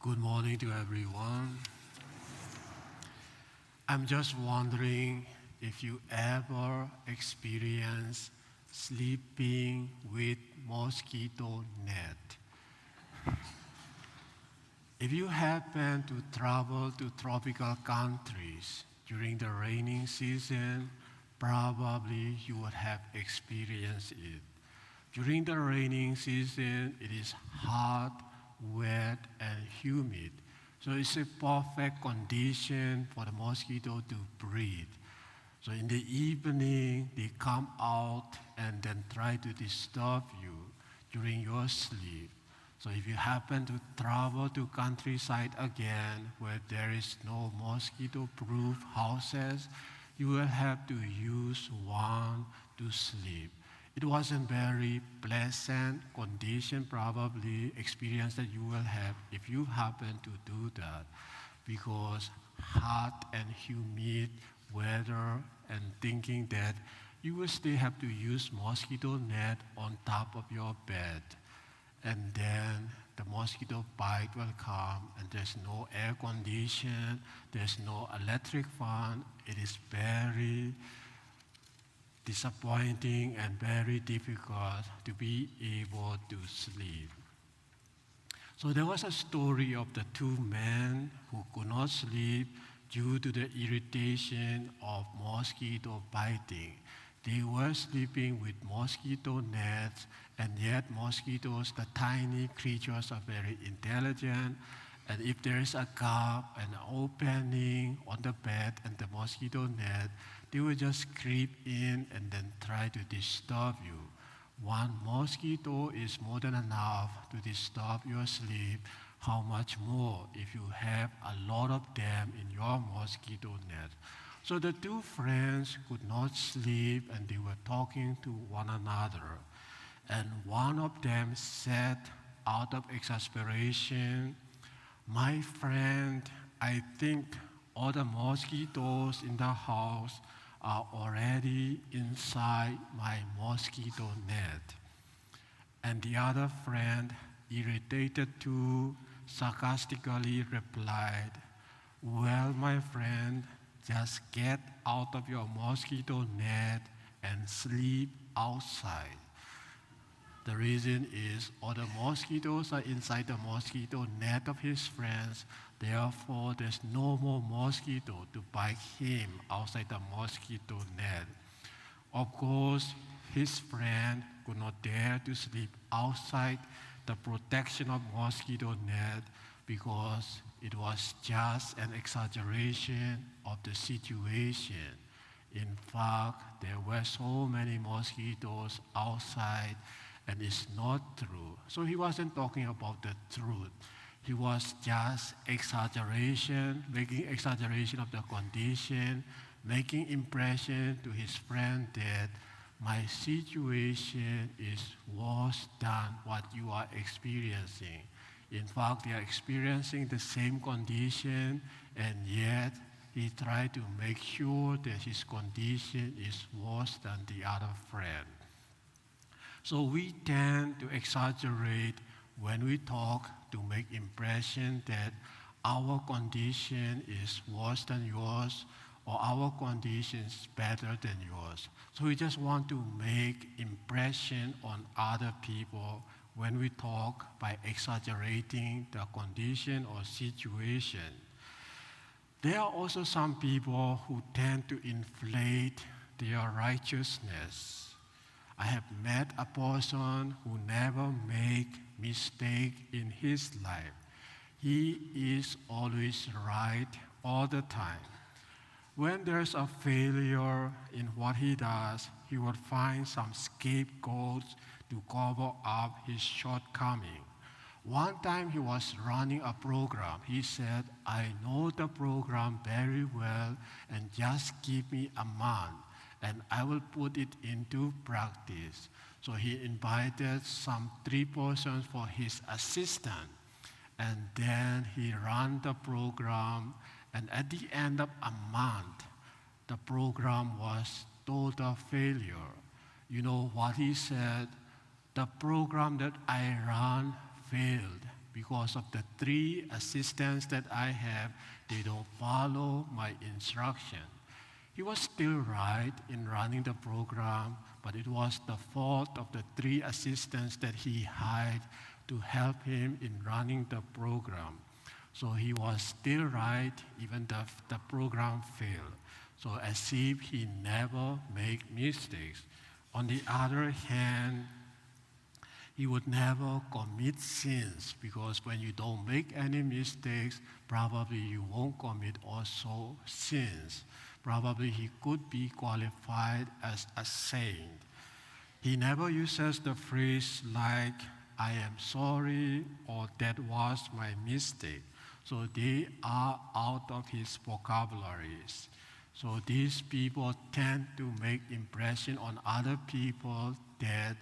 Good morning to everyone. I'm just wondering if you ever experience sleeping with mosquito net. If you happen to travel to tropical countries during the raining season, probably you would have experienced it. During the raining season, it is hot, wet, and humid. So it's a perfect condition for the mosquito to breed. So in the evening, they come out and then try to disturb you during your sleep. So if you happen to travel to countryside again where there is no mosquito-proof houses, you will have to use one to sleep. It wasn't very pleasant condition, probably experience that you will have if you happen to do that, because hot and humid weather and thinking that you will still have to use mosquito net on top of your bed. And then the mosquito bite will come and there's no air condition, there's no electric fan. It is very disappointing and very difficult to be able to sleep. So there was a story of the two men who could not sleep due to the irritation of mosquito biting. They were sleeping with mosquito nets, and yet mosquitoes, the tiny creatures, are very intelligent. And if there is a gap, an opening on the bed and the mosquito net, they will just creep in and then try to disturb you. One mosquito is more than enough to disturb your sleep. How much more if you have a lot of them in your mosquito net? So the two friends could not sleep and they were talking to one another. And one of them said, out of exasperation, "My friend, I think all the mosquitoes in the house are already inside my mosquito net." And the other friend, irritated too, sarcastically replied, "Well, my friend, just get out of your mosquito net and sleep outside." The reason is all the mosquitoes are inside the mosquito net of his friends. Therefore, there's no more mosquito to bite him outside the mosquito net. Of course, his friend could not dare to sleep outside the protection of mosquito net because it was just an exaggeration of the situation. In fact, there were so many mosquitoes outside, and it's not true. So he wasn't talking about the truth. He was just exaggeration, making exaggeration of the condition, making impression to his friend that my situation is worse than what you are experiencing. In fact, they are experiencing the same condition, and yet he tried to make sure that his condition is worse than the other friend. So we tend to exaggerate when we talk to make impression that our condition is worse than yours or our condition is better than yours. So we just want to make impression on other people when we talk by exaggerating the condition or situation. There are also some people who tend to inflate their righteousness. I have met a person who never make mistake in his life. He is always right all the time. When there's a failure in what he does, he will find some scapegoats to cover up his shortcoming. One time he was running a program. He said, "I know the program very well, and just give me a month and I will put it into practice." So he invited some 3 persons for his assistant. And then he ran the program, and at the end of a month, the program was total failure. You know what he said? "The program that I ran failed because of the 3 assistants that I have, they don't follow my instruction. He was still right in running the program, but it was the fault of the 3 assistants that he hired to help him in running the program. So he was still right even though the program failed. So as if he never made mistakes. On the other hand, he would never commit sins, because when you don't make any mistakes, probably you won't commit also sins. Probably he could be qualified as a saint. He never uses the phrase like, I am sorry, or that was my mistake. So they are out of his vocabularies. So these people tend to make impression on other people that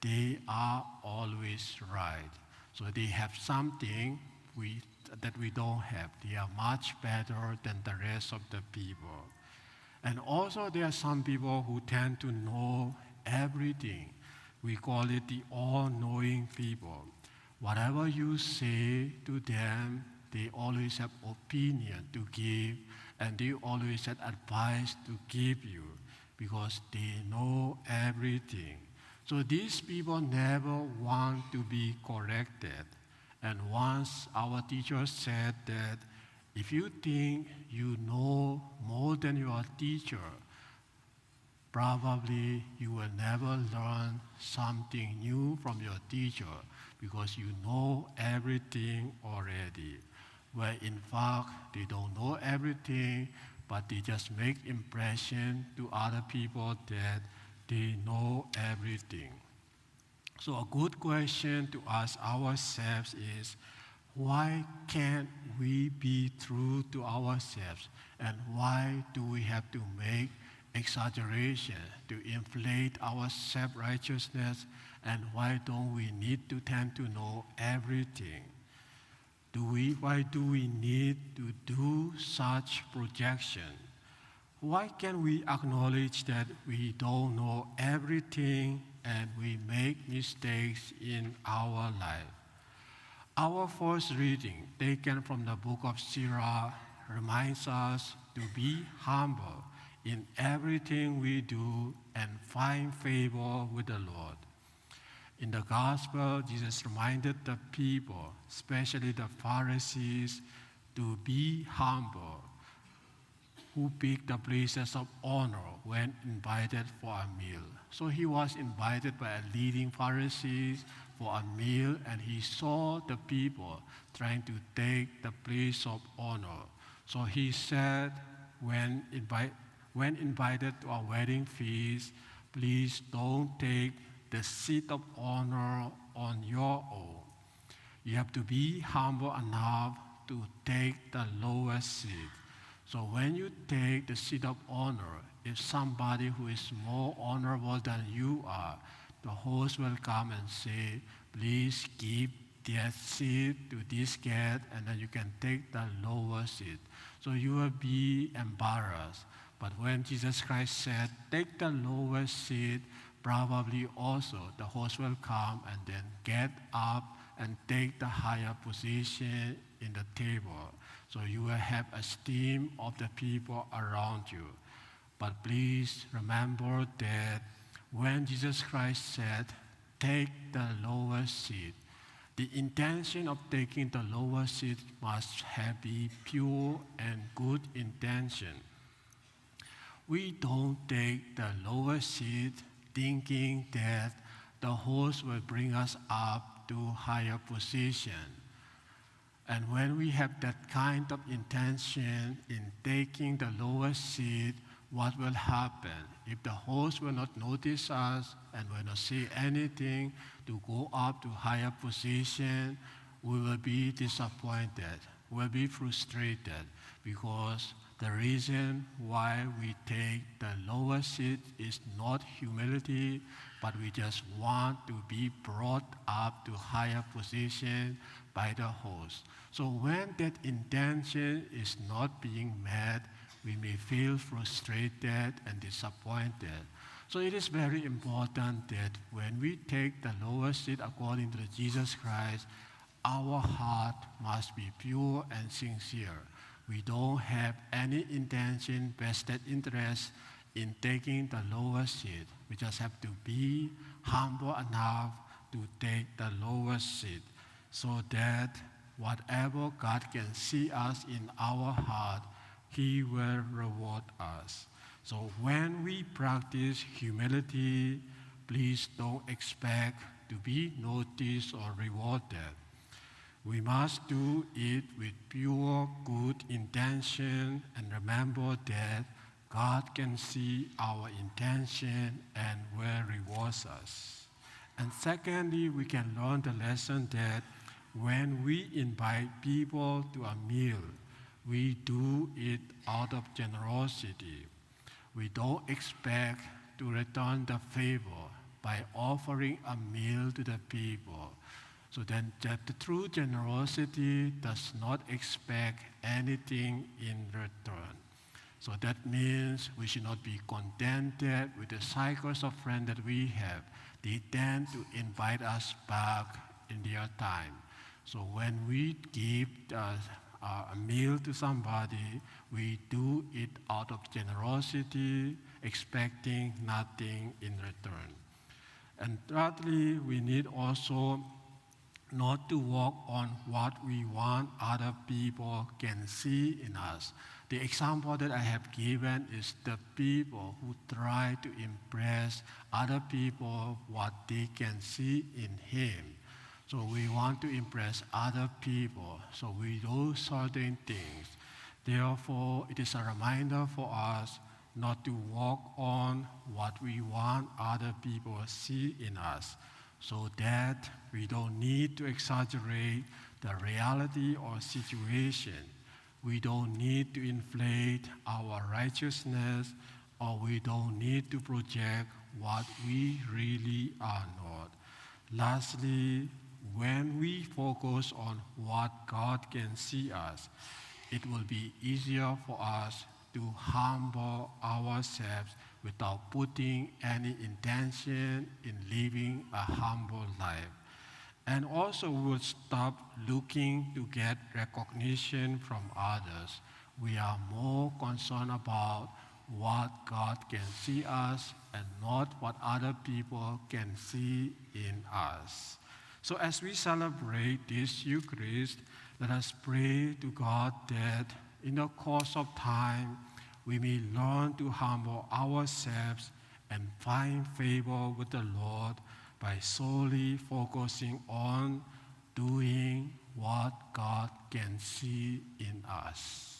they are always right. So they have something that we don't have. They are much better than the rest of the people. And also there are some people who tend to know everything. We call it the all-knowing people. Whatever you say to them, they always have opinion to give, and they always have advice to give you, because they know everything. So these people never want to be corrected. And once our teacher said that if you think you know more than your teacher, probably you will never learn something new from your teacher, because you know everything already. Where in fact, they don't know everything, but they just make impression to other people that they know everything. So a good question to ask ourselves is, why can't we be true to ourselves? And why do we have to make exaggeration to inflate our self-righteousness? And why don't we need to tend to know everything? Why do we need to do such projection? Why can't we acknowledge that we don't know everything and we make mistakes in our life? Our first reading, taken from the book of Sirach, reminds us to be humble in everything we do and find favor with the Lord. In the gospel, Jesus reminded the people, especially the Pharisees, to be humble, who picked the places of honor when invited for a meal. So he was invited by a leading Pharisee for a meal, and he saw the people trying to take the place of honor. So he said, when invited to a wedding feast, please don't take the seat of honor on your own. You have to be humble enough to take the lowest seat. So when you take the seat of honor, if somebody who is more honorable than you are, the host will come and say, please give that seat to this guest, and then you can take the lower seat. So you will be embarrassed. But when Jesus Christ said, take the lowest seat, probably also the host will come and then get up and take the higher position in the table. So you will have esteem of the people around you. But please remember that when Jesus Christ said, take the lowest seat, the intention of taking the lowest seat must have be pure and good intention. We don't take the lowest seat thinking that the host will bring us up to higher position. And when we have that kind of intention in taking the lowest seat, what will happen? If the host will not notice us and will not say anything to go up to higher position, we will be disappointed, we'll be frustrated, because the reason why we take the lowest seat is not humility, but we just want to be brought up to higher position by the host. So when that intention is not being met, we may feel frustrated and disappointed. So it is very important that when we take the lowest seat according to Jesus Christ, our heart must be pure and sincere. We don't have any intention, vested interest in taking the lowest seat. We just have to be humble enough to take the lowest seat so that whatever God can see us in our heart, He will reward us. So when we practice humility, please don't expect to be noticed or rewarded. We must do it with pure good intention and remember that God can see our intention and will reward us. And secondly, we can learn the lesson that when we invite people to a meal, we do it out of generosity. We don't expect to return the favor by offering a meal to the people. So then that the true generosity does not expect anything in return. So that means we should not be contented with the cycles of friends that we have. They tend to invite us back in their time. So when we give a meal to somebody, we do it out of generosity, expecting nothing in return. And thirdly, we need also not to work on what we want other people can see in us. The example that I have given is the people who try to impress other people what they can see in him. So we want to impress other people, so we do certain things. Therefore, it is a reminder for us not to work on what we want other people see in us, so that we don't need to exaggerate the reality or situation. We don't need to inflate our righteousness, or we don't need to project what we really are not. Lastly, when we focus on what God can see us, it will be easier for us to humble ourselves without putting any intention in living a humble life. And also we will stop looking to get recognition from others. We are more concerned about what God can see us and not what other people can see in us. So as we celebrate this Eucharist, let us pray to God that in the course of time, we may learn to humble ourselves and find favor with the Lord by solely focusing on doing what God can see in us.